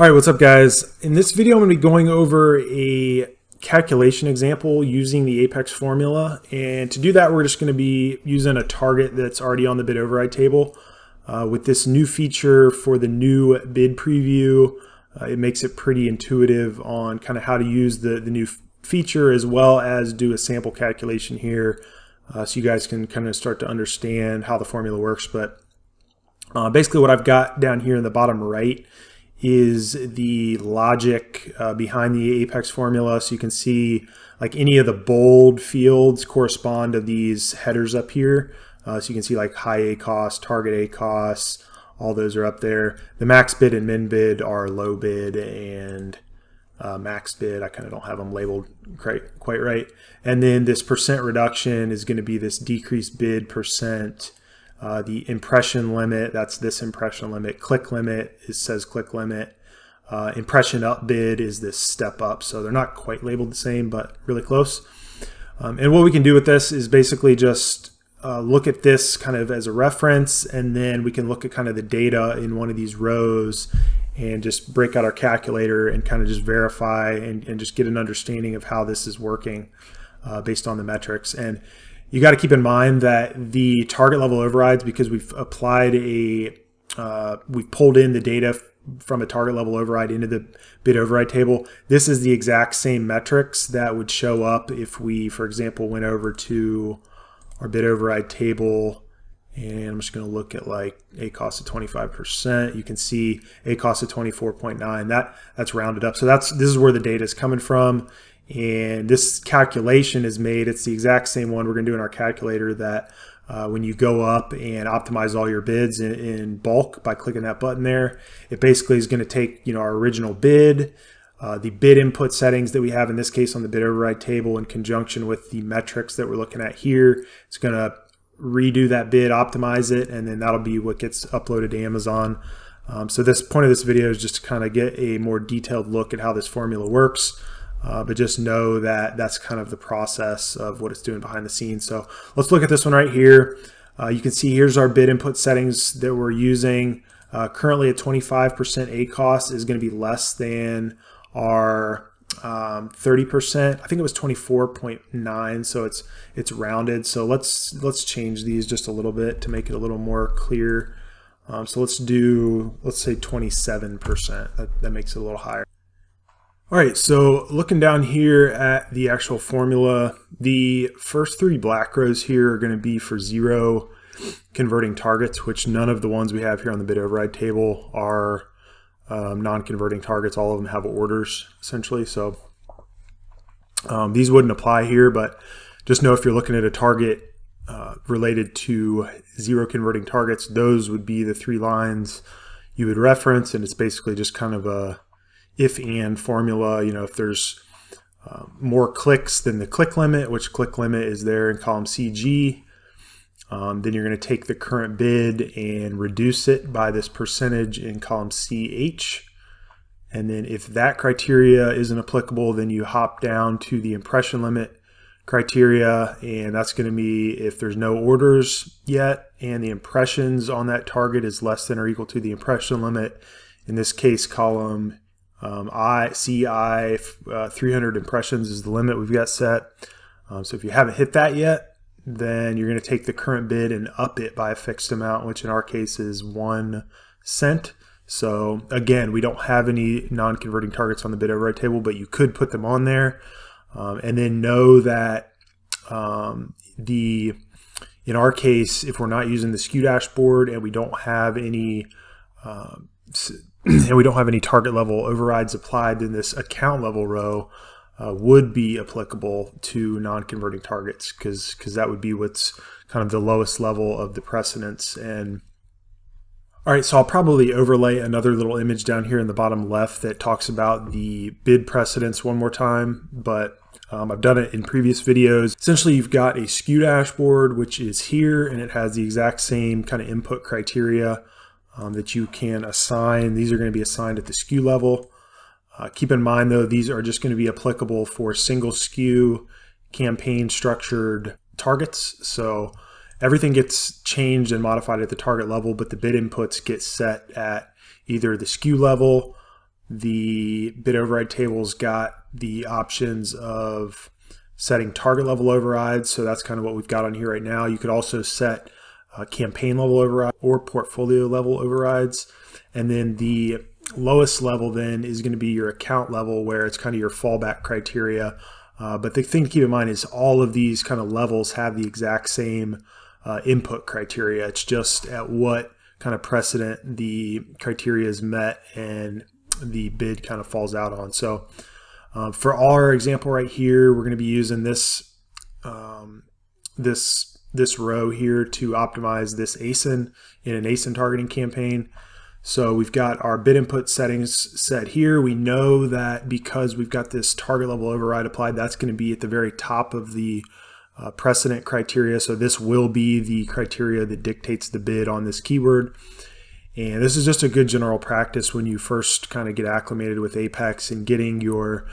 All right, what's up guys? In this video, I'm going to be going over a calculation example using the Apex formula. And to do that, we're just going to be using a target that's already on the bid override table. With this new feature for the new bid preview, it makes it pretty intuitive on kind of how to use the new feature, as well as do a sample calculation here. So you guys can kind of start to understand how the formula works. But basically what I've got down here in the bottom right is the logic behind the Apex formula. So you can see like any of the bold fields correspond to these headers up here. So you can see like high ACoS, target ACoS, all those are up there. The max bid and min bid are low bid and max bid. I kind of don't have them labeled quite right. And then this percent reduction is going to be this decreased bid percent. The impression limit, that's this impression limit. Click limit, it says click limit. Impression up bid is this step up. So they're not quite labeled the same, but really close. And what we can do with this is basically just look at this kind of as a reference, and then we can look at kind of the data in one of these rows and just break out our calculator and kind of just verify and just get an understanding of how this is working based on the metrics. And you got to keep in mind that the target level overrides, because we've applied we've pulled in the data from a target level override into the bid override table. This is the exact same metrics that would show up if we, for example, went over to our bid override table, and I'm just going to look at like ACoS at 25%. You can see ACoS at 24.9. That's rounded up. So this is where the data is coming from. And this calculation is made, it's the exact same one we're going to do in our calculator, that when you go up and optimize all your bids in bulk by clicking that button there, it basically is going to take, our original bid, the bid input settings that we have in this case on the bid override table in conjunction with the metrics that we're looking at here. It's going to redo that bid, optimize it, and then that'll be what gets uploaded to Amazon. So this point of this video is just to kind of get a more detailed look at how this formula works. But just know that that's kind of the process of what it's doing behind the scenes. So let's look at this one right here. You can see here's our bid input settings that we're using. Currently at 25% ACoS is going to be less than our 30%. I think it was 24.9, so it's rounded. So let's change these just a little bit to make it a little more clear. So let's say 27%. That makes it a little higher. All right, so looking down here at the actual formula, the first three black rows here are going to be for 0 converting targets, which none of the ones we have here on the bid override table are non-converting targets. All of them have orders, essentially. So these wouldn't apply here, but just know if you're looking at a target related to 0 converting targets, those would be the 3 lines you would reference, and it's basically just kind of a if-and formula. If there's more clicks than the click limit, which click limit is there in column CG, then you're going to take the current bid and reduce it by this percentage in column CH. And then if that criteria isn't applicable, then you hop down to the impression limit criteria, and that's going to be if there's no orders yet and the impressions on that target is less than or equal to the impression limit. In this case, column CI 300 impressions is the limit we've got set. So if you haven't hit that yet, then you're going to take the current bid and up it by a fixed amount, which in our case is 1 cent. So again, we don't have any non-converting targets on the bid override table, but you could put them on there. And then know that in our case, if we're not using the SKU dashboard and we don't have any target level overrides applied, then this account level row would be applicable to non-converting targets, because that would be what's kind of the lowest level of the precedence. And all right, so I'll probably overlay another little image down here in the bottom left that talks about the bid precedence one more time, but I've done it in previous videos. Essentially, you've got a SKU dashboard, which is here, and it has the exact same kind of input criteria that you can assign. These are going to be assigned at the SKU level. Keep in mind, though, these are just going to be applicable for single SKU campaign structured targets. So everything gets changed and modified at the target level, but the bid inputs get set at either the SKU level, the bid override table's got the options of setting target level overrides. So that's kind of what we've got on here right now. You could also set campaign level override or portfolio level overrides. And then the lowest level then is going to be your account level, where it's kind of your fallback criteria. But the thing to keep in mind is all of these kind of levels have the exact same input criteria. It's just at what kind of precedent the criteria is met and the bid kind of falls out on. So for our example right here, we're going to be using this this row here to optimize this ASIN in an ASIN targeting campaign. So we've got our bid input settings set here. We know that because we've got this target level override applied, that's going to be at the very top of the precedent criteria. So this will be the criteria that dictates the bid on this keyword. And this is just a good general practice when you first kind of get acclimated with Apex and getting your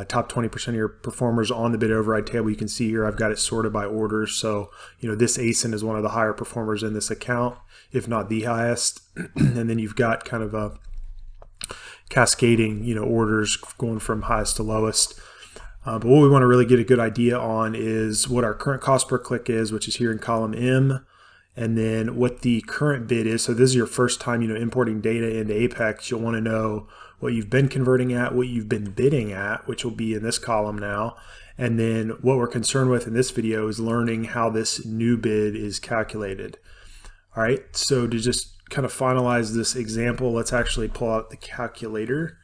top 20% of your performers on the bid override table. You can see here I've got it sorted by orders. So, you know, this ASIN is one of the higher performers in this account, if not the highest. And then you've got kind of a cascading, you know, orders going from highest to lowest. But what we want to really get a good idea on is what our current cost per click is, which is here in column M. And then what the current bid is. So this is your first time, you know, importing data into Apex. You'll want to know what you've been converting at, what you've been bidding at, which will be in this column now. And then what we're concerned with in this video is learning how this new bid is calculated. All right, so to just kind of finalize this example, let's actually pull out the calculator.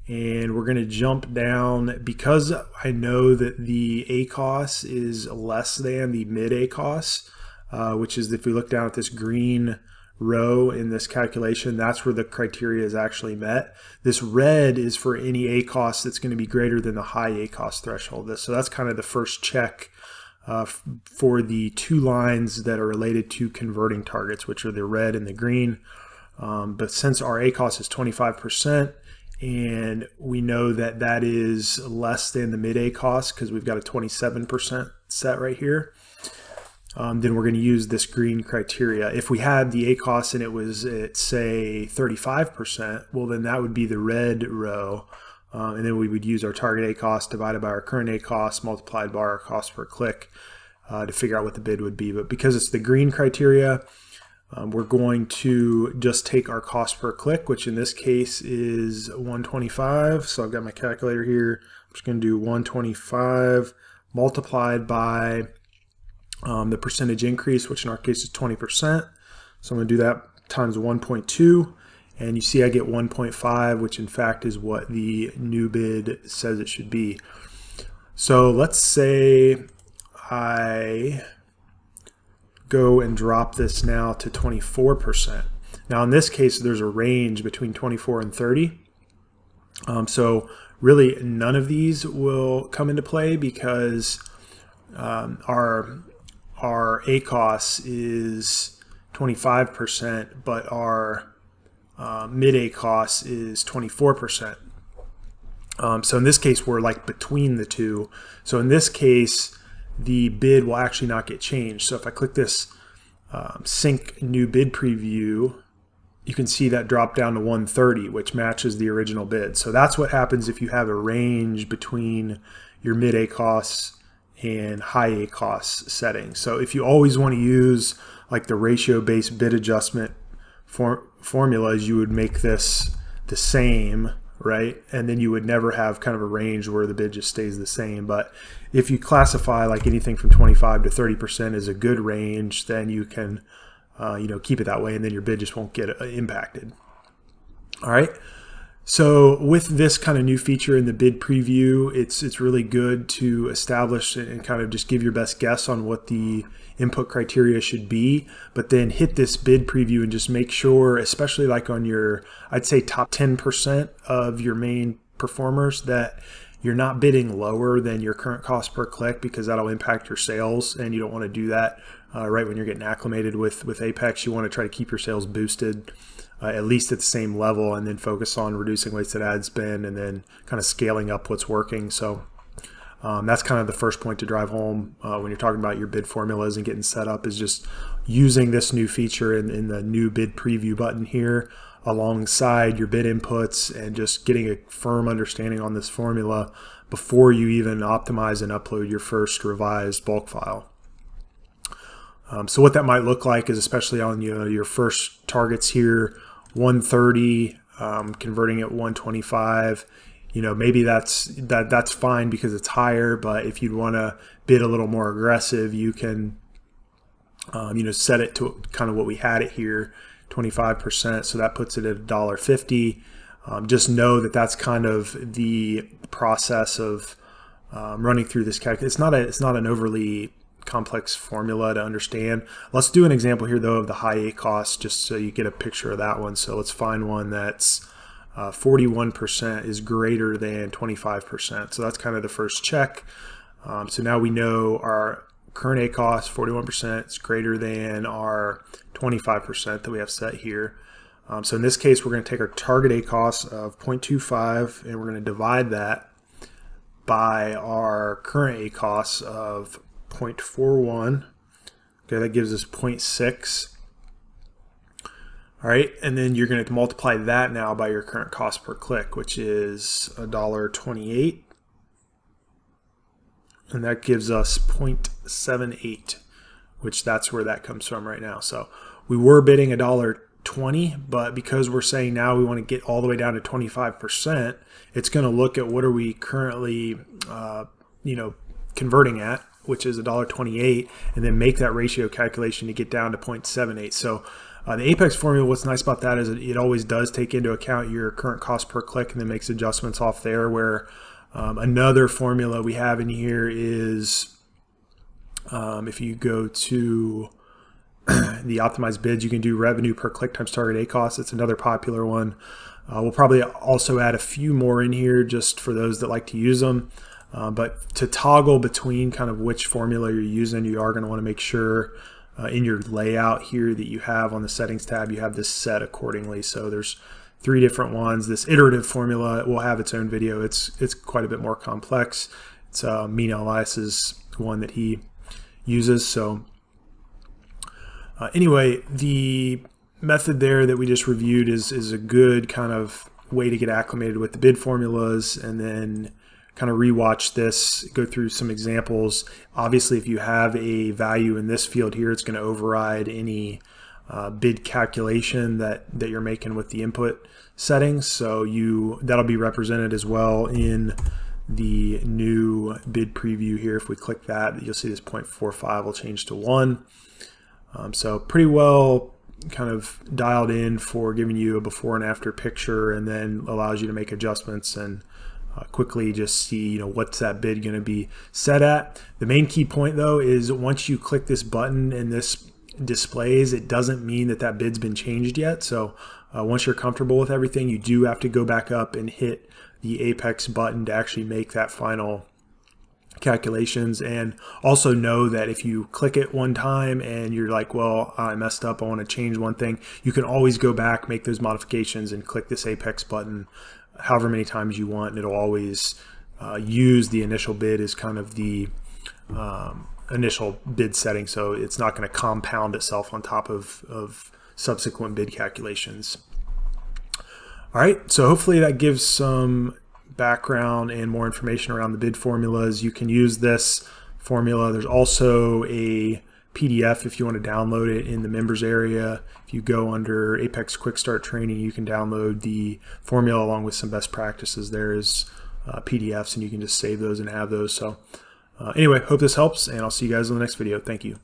And we're going to jump down, because I know that the ACOS is less than the mid ACOS. Which is, if we look down at this green row in this calculation, that's where the criteria is actually met. This red is for any ACOS that's going to be greater than the high ACOS threshold. So that's kind of the first check for the two lines that are related to converting targets, which are the red and the green. But since our ACOS is 25%, and we know that that is less than the mid ACOS because we've got a 27% set right here, then we're going to use this green criteria. If we had the ACOS and it was at, say, 35%, well, then that would be the red row. And then we would use our target ACOS divided by our current ACOS multiplied by our cost per click to figure out what the bid would be. But because it's the green criteria, we're going to just take our cost per click, which in this case is 125. So I've got my calculator here. I'm just going to do 125 multiplied by the percentage increase, which in our case is 20%. So I'm going to do that times 1.2, and you see I get 1.5, which in fact is what the new bid says it should be. So let's say I go and drop this now to 24%. Now in this case, there's a range between 24 and 30. So really none of these will come into play because our ACOS is 25%, but our mid ACOS is 24%. So in this case, we're like between the two. So in this case, the bid will actually not get changed. So if I click this sync new bid preview, you can see that drop down to 130, which matches the original bid. So that's what happens if you have a range between your mid ACOS and high ACOS settings. So if you always want to use like the ratio-based bid adjustment formulas, you would make this the same, right? And then you would never have kind of a range where the bid just stays the same. But if you classify like anything from 25 to 30% as a good range, then you can you know, keep it that way, and then your bid just won't get impacted. All right. So with this kind of new feature in the bid preview, it's really good to establish and kind of just give your best guess on what the input criteria should be, but then hit this bid preview and just make sure, especially like on your, I'd say top 10% of your main performers, that you're not bidding lower than your current cost per click, because that'll impact your sales, and you don't want to do that right when you're getting acclimated with Apex. You want to try to keep your sales boosted at least at the same level, and then focus on reducing wasted ad spend and then kind of scaling up what's working. So that's kind of the first point to drive home when you're talking about your bid formulas and getting set up, is just using this new feature in the new bid preview button here. alongside your bid inputs and just getting a firm understanding on this formula before you even optimize and upload your first revised bulk file. So what that might look like is, especially on your first targets here, 130, converting at 125. Maybe that's fine because it's higher, but if you'd want to bid a little more aggressive, you can set it to kind of what we had it here, 25%. So that puts it at $1.50. Just know that that's kind of the process of running through this calculation. It's not an overly complex formula to understand. Let's do an example here though of the high ACoS, just so you get a picture of that one. So let's find one that's 41% is greater than 25%. So that's kind of the first check. So now we know our current ACoS, 41%, is greater than our 25% that we have set here. So in this case, we're going to take our target ACoS of 0.25 and we're going to divide that by our current ACoS of 0.41. Okay, that gives us 0.6. All right, and then you're going to multiply that now by your current cost per click, which is $1.28. And that gives us 0.78, which that's where that comes from right now. So we were bidding $1.20, but because we're saying now we want to get all the way down to 25%, it's going to look at what are we currently converting at, which is $1.28, and then make that ratio calculation to get down to 0.78. So the Apex formula, what's nice about that is it always does take into account your current cost per click and then makes adjustments off there, where another formula we have in here is if you go to the optimized bids, you can do revenue per click times target ACoS. It's another popular one. We'll probably also add a few more in here just for those that like to use them. But to toggle between kind of which formula you're using, you are going to want to make sure in your layout here that you have on the settings tab, you have this set accordingly. So there's 3 different ones. This iterative formula will have its own video. It's quite a bit more complex. It's Mean Elias's one that he uses. So anyway, the method there that we just reviewed is a good kind of way to get acclimated with the bid formulas, and then kind of rewatch this, go through some examples. Obviously, if you have a value in this field here, it's going to override any bid calculation that you're making with the input settings. So that'll be represented as well in the new bid preview here. If we click that, you'll see this 0.45 will change to 1. So pretty well kind of dialed in for giving you a before and after picture, and then allows you to make adjustments and quickly just see what's that bid going to be set at. The main key point though is once you click this button and this displays, it doesn't mean that that bid's been changed yet. So once you're comfortable with everything, you do have to go back up and hit the Apex button to actually make that final calculations. And also know that if you click it one time and you're like, well, I messed up, I want to change one thing, you can always go back, make those modifications, and click this Apex button however many times you want, and it'll always use the initial bid as kind of the initial bid setting, so it's not going to compound itself on top of subsequent bid calculations. All right, so hopefully that gives some background and more information around the bid formulas. You can use this formula. There's also a PDF if you want to download it in the members area. If you go under Apex Quick Start Training, you can download the formula along with some best practices. There's PDFs, and you can just save those and have those. So anyway, hope this helps, and I'll see you guys in the next video. Thank you.